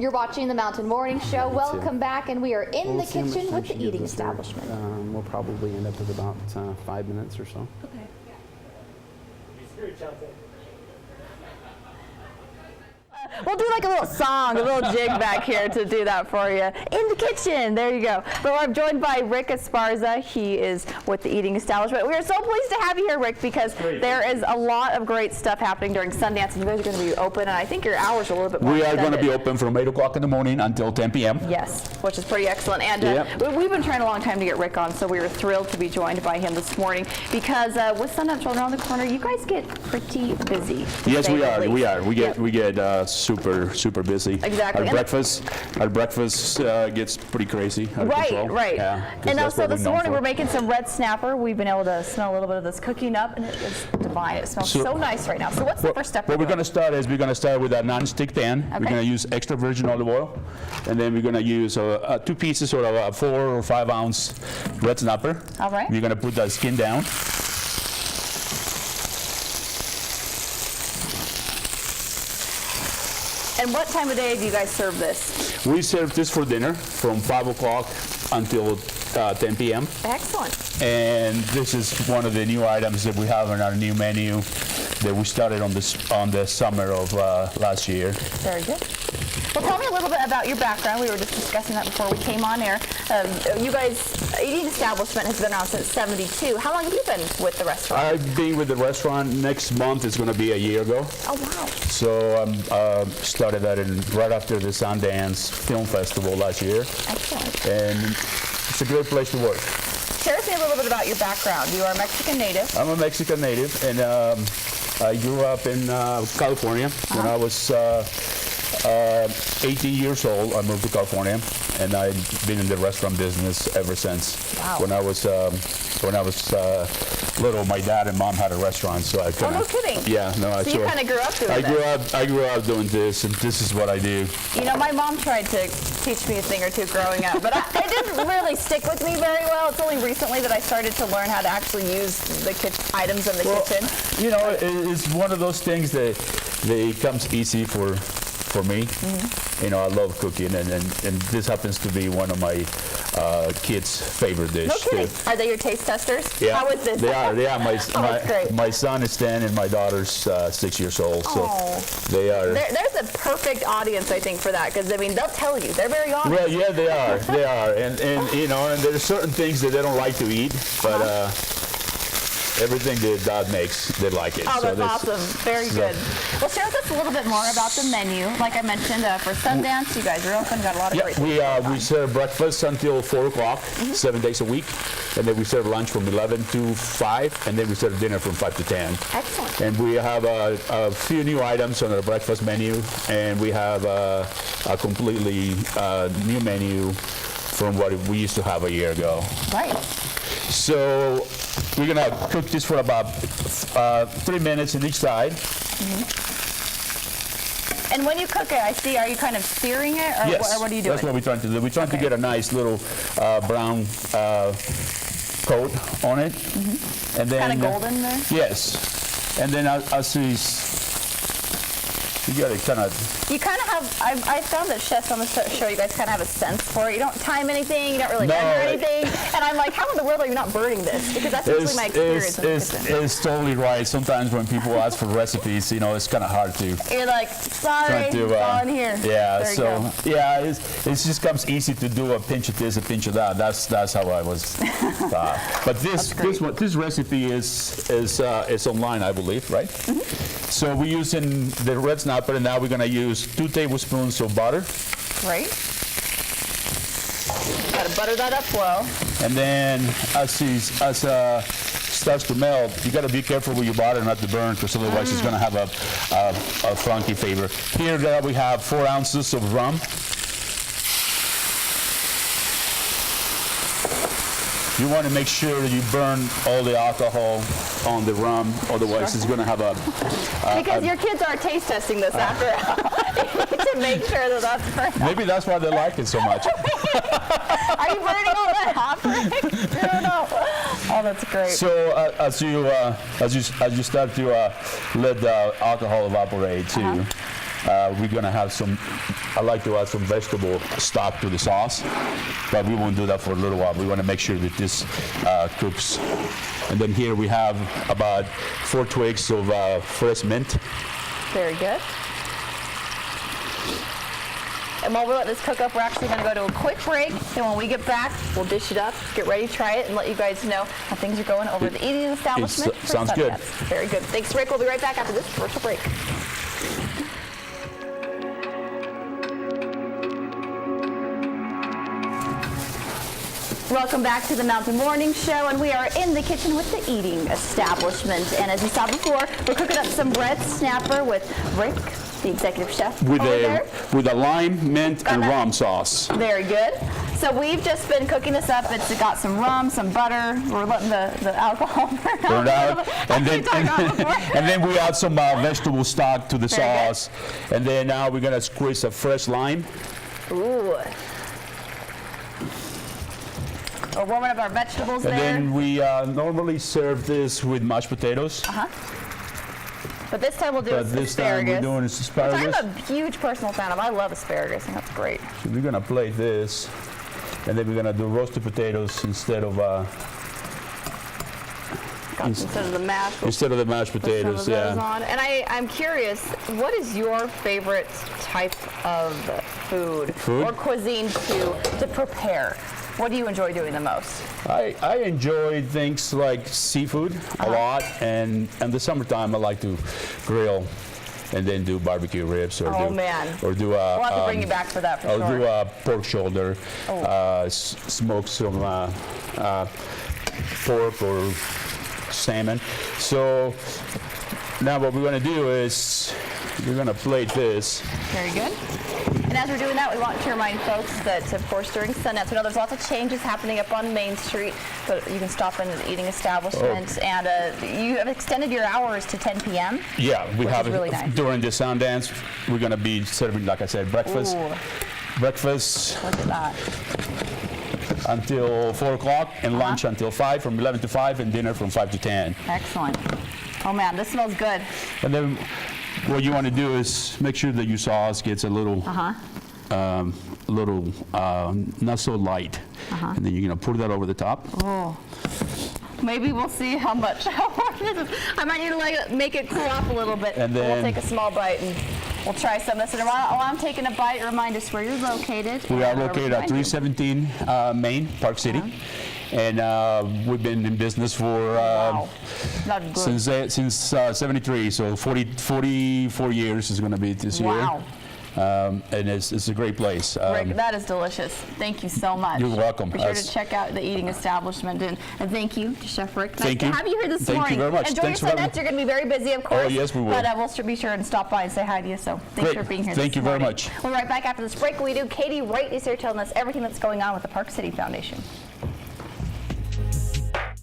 You're watching the Mountain Morning Show. Welcome back, and we are in the kitchen with the eating establishment. We'll probably end up with about 5 minutes or so. Okay. We'll do like a little song, a little jig back here to do that for you. In the kitchen, there you go. But I'm joined by Ricc Esparza. He is with the eating establishment. We are so pleased to have you here, Ricc, because there is a lot of great stuff happening during Sundance, and you guys are going to be open, and I think your hours are a little bit more We are extended. going to be open from 8 o'clock in the morning until 10 p.m. Yes, which is pretty excellent. And we've been trying a long time to get Ricc on, so we were thrilled to be joined by him this morning, because with Sundance right around the corner, you guys get pretty busy. Yes, we are. We get super busy. Exactly. Our breakfast gets pretty crazy. Right. Yeah, and also this morning we're making some red snapper. We've been able to smell a little bit of this cooking up, and it is divine. It smells so nice right now. So what's the first step? What we're going to start is we're going to start with a non-stick pan. Okay. We're going to use extra virgin olive oil, and then we're going to use 2 pieces or a 4 or 5 ounce red snapper. All right. We're going to put that skin down. And what time of day do you guys serve this? We serve this for dinner from 5 o'clock until 10 p.m. Excellent. And this is one of the new items that we have on our new menu that we started on the summer of last year. Very good. Well, tell me a little bit about your background. We were just discussing that before we came on air. You guys, eating establishment has been around since '72. How long have you been with the restaurant? I've been with the restaurant. Next month is going to be a year ago. Oh, wow. So started that right after the Sundance Film Festival last year. Excellent. And it's a great place to work. Share with me a little bit about your background. You are a Mexican native. I'm a Mexican native, and I grew up in California. When I was 18 years old, I moved to California, and I've been in the restaurant business ever since. Wow. When I was little, my dad and mom had a restaurant, so I kind of. Oh, no kidding. Yeah, no. So you kind of grew up doing this. I grew up doing this, and this is what I do. You know, my mom tried to teach me a thing or two growing up, but it didn't really stick with me very well. It's only recently that I started to learn how to actually use the items in the kitchen. You know, it's one of those things that comes easy for me. Mm-hmm. You know, I love cooking, and this happens to be one of my kids' favorite dish. No kidding. Too. Are they your taste testers? Yeah. How is this? They are. My son is 10 and my daughter's 6 years old. So they are. There's a perfect audience, I think, for that, because I mean, they'll tell you. They're very honest. Well, yeah, they are. They are, and you know, and there's certain things that they don't like to eat, but. Everything that Dad makes, they like it. Oh, that's awesome. Very good. Well, share with us a little bit more about the menu. Like I mentioned, for Sundance, you guys are open, got a lot of great things. We serve breakfast until 4 o'clock, 7 days a week. And then we serve lunch from 11 to 5, and then we serve dinner from 5 to 10. Excellent. And we have a few new items on our breakfast menu, and we have a completely new menu from what we used to have a year ago. Right. So we're going to cook this for about 3 minutes on each side. Mm-hmm. And when you cook it, I see, are you kind of searing it, or, yes, what are you doing? That's what we're trying to do. We're trying to get a nice little brown coat on it. Mm-hmm. And then kind of golden there? Yes. And then as you got to kind of... You kind of have, I found that chefs on the show, you guys kind of have a sense for it. You don't time anything, you don't really measure anything. And I'm like, how in the world are you not burning this? Because that's usually my experience in the kitchen. It's totally right. Sometimes when people ask for recipes, you know, it's kind of hard to... You're like, sorry, it's all in here. Yeah, it just comes easy to do a pinch of this, a pinch of that. That's how I was taught. But this recipe is online, I believe, right? Mm-hmm. So we're using the red snapper, and now we're going to use 2 tablespoons of butter. Right. Got to butter that up well. And then as starts to melt, you got to be careful with your butter not to burn, because otherwise it's going to have a funky flavor. Here we have 4 ounces of rum. You want to make sure that you burn all the alcohol on the rum, otherwise it's going to have a... because your kids are taste testing this after to make sure that that's correct. Maybe that's why they like it so much. Are you burning all that hot, Ricc? I don't know. Oh, that's great. So as you start to let the alcohol evaporate too, we're gonna have some, I like to add some vegetable stock to the sauce, but we won't do that for a little while. We wanna make sure that this cooks. And then here we have about 4 twigs of fresh mint. Very good. And while we let this cook up, we're actually going to go to a quick break. And when we get back, we'll dish it up, get ready to try it, and let you guys know how things are going over at the eating establishment. for sounds good. Sundance. Very good. Thanks, Rick. We'll be right back after this commercial break. Welcome back to the Mountain Morning Show, and we are in the kitchen with the eating establishment. And as you saw before, we're cooking up some bread snapper with Rick, the executive chef, With over there. with a lime, mint, and rum sauce. Very good. So we've just been cooking this up. It's got some rum, some butter. We're letting the alcohol Burn out, and then we add some vegetable stock to the Very good. sauce, and then now we're gonna squeeze a fresh lime. Ooh. We're warming up our vegetables And there. then we normally serve this with mashed potatoes, But this time we'll do but this time asparagus. we're doing Which asparagus. I'm a huge personal fan of. I love asparagus. I think that's great. So we're gonna plate this, and then we're gonna do roasted potatoes instead of Instead of the mashed. instead of the mashed Put some of potatoes. those Yeah. on. And I'm curious, what is your favorite type of food, Food? or cuisine to prepare? What do you enjoy doing the most? I enjoy things like seafood a lot, and in the summertime I like to grill and then do barbecue ribs or Oh, do man. or do a We'll have to bring you back for that for I'll sure. do a pork shoulder, Oh. smoke some pork or salmon. So now what we're going to do is we're going to plate this. Very good. And as we're doing that, we want to remind folks that, of course, during Sundance, we know there's lots of changes happening up on Main Street, but you can stop in the eating establishment. Oh. And you have extended your hours to 10 p.m. Yeah, we Which have is really nice. during the Sundance. We're going to be serving, like I said, breakfast. Ooh, Breakfast look at that. until 4 o'clock, and lunch until 5, from 11 to 5, and dinner from 5 to 10. Excellent. Oh, man, this smells good. And then what you want to do is make sure that your sauce gets a little, not so light. And then you're going to pour that over the top. Oh. Maybe we'll see how much. I might need to make it cool off a little bit. And we'll then- take a small bite and we'll try some of this. And while I'm taking a bite, remind us where you're located. We are and where located at find you. 317 Main, Park City. And we've been in business for Wow. Not good. since 73, so 44 years is going to be this Wow. year. And it's a great place. Rick, that is delicious. Thank you so much. You're welcome. Be sure to That's- check out the eating establishment. And thank you to Chef Rick. Nice Thank to you. have you here this Thank you morning. very much. Enjoy Thanks for your having Sundance. me. You're going to be very busy, of course. yes, we will. But we'll be sure and stop by and say hi to you. So thanks Great. for being here Thank this you very morning. much. We'll be right back after this break. We do. Katie Wright is here telling us everything that's going on with the Park City Foundation.